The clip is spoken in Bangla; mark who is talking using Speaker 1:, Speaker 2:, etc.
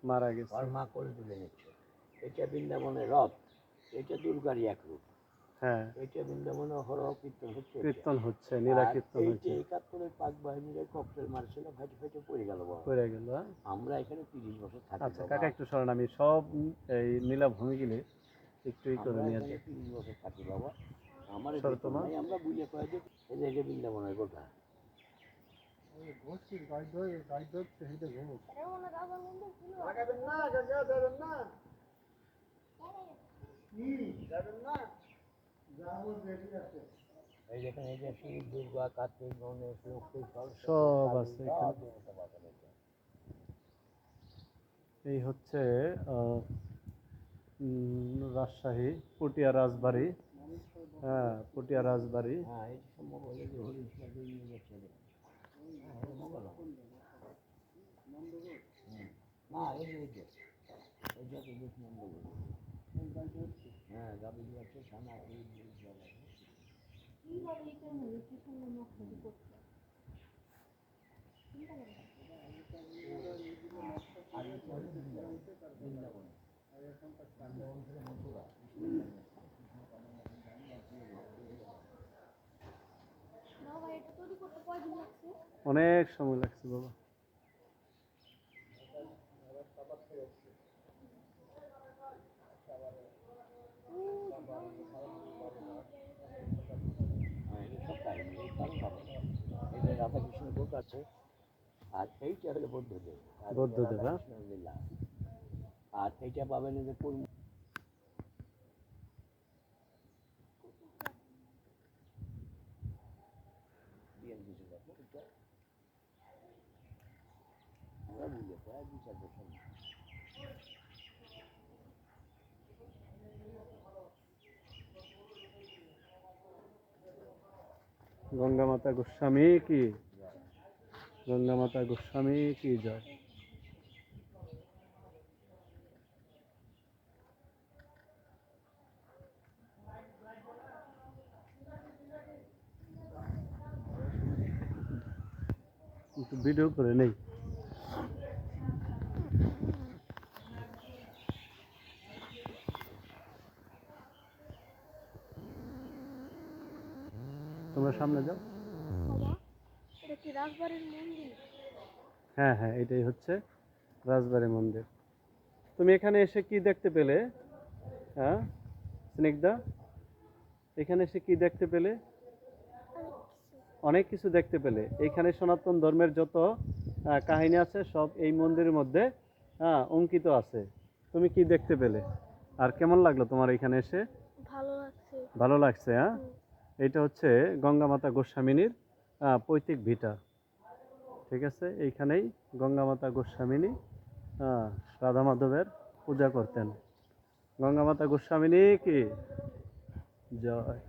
Speaker 1: মারা গেছে।
Speaker 2: আর মা কোলে তুলে নিচ্ছে। এটা বৃন্দাবনের রথ, এটা দুর্গারই এক রূপ।
Speaker 1: হ্যাঁ,
Speaker 2: এটা বৃন্দাবনে হরহ কীর্তন হচ্ছে,
Speaker 1: কীর্তন হচ্ছে, নীলা কীর্তন হচ্ছে।
Speaker 2: 71-এর পাক বাহিনীরা ককটেল মারছিল, ফাটে ফাটে পড়ে গেল।
Speaker 1: পড়ে গেল।
Speaker 2: আমরা এখানে 30 বছর থাকি।
Speaker 1: আচ্ছা কাকা একটু সরেন, আমি সব এই নীলা ভূমিগুলি একটু করে নিয়ে যাই।
Speaker 2: 30 বছর থাকি বাবা, আমার
Speaker 1: তোমার
Speaker 2: আমরা বুঝে কয়ে যে এই যে বৃন্দাবনের গোটা এই যেখানে এই যে শিব, দুর্গা, কার্তিক, গণেশ, লক্ষ্মী
Speaker 1: সব আছে এখানে। এই হচ্ছে রাজশাহী পটিয়া রাজবাড়ি। হ্যাঁ, পটিয়া রাজবাড়ি।
Speaker 2: হ্যাঁ, এই সম্ভব হলে যে হরিশ লাগে নিয়ে যাচ্ছে না, এই যে এই যে নন্দগর। হ্যাঁ, গাবি আছে সামনে
Speaker 1: অনেক সময় লাগছে বাবা।
Speaker 2: রাধাকৃষ্ণ ভোগ আছে, আর এইটা হলো বৌদ্ধদেব।
Speaker 1: বৌদ্ধদেব,
Speaker 2: আর এইটা পাবেন যে কোন আমরা বুঝে প্রায় 2-4 বছর।
Speaker 1: গঙ্গা মাতা গোস্বামী কি, গঙ্গা মাতা গোস্বামী কি জয়। একটু ভিডিও করে নেই। তোমরা সামনে যাও। হ্যাঁ হ্যাঁ, এটাই হচ্ছে রাজবাড়ি মন্দির। তুমি এখানে এসে কি দেখতে পেলে? হ্যাঁ স্নিগ্ধা, এখানে এসে কি দেখতে পেলে? অনেক কিছু দেখতে পেলে। এখানে সনাতন ধর্মের যত কাহিনী আছে সব এই মন্দিরের মধ্যে অঙ্কিত আছে। তুমি কি দেখতে পেলে আর কেমন লাগলো তোমার এখানে এসে? ভালো লাগছে। হ্যাঁ, এটা হচ্ছে গঙ্গা মাতা গোস্বামিনীর পৈতৃক ভিটা। ঠিক আছে, এইখানেই গঙ্গা মাতা গোস্বামিনী রাধা মাধবের পূজা করতেন। গঙ্গা মাতা গোস্বামিনী কি জয়।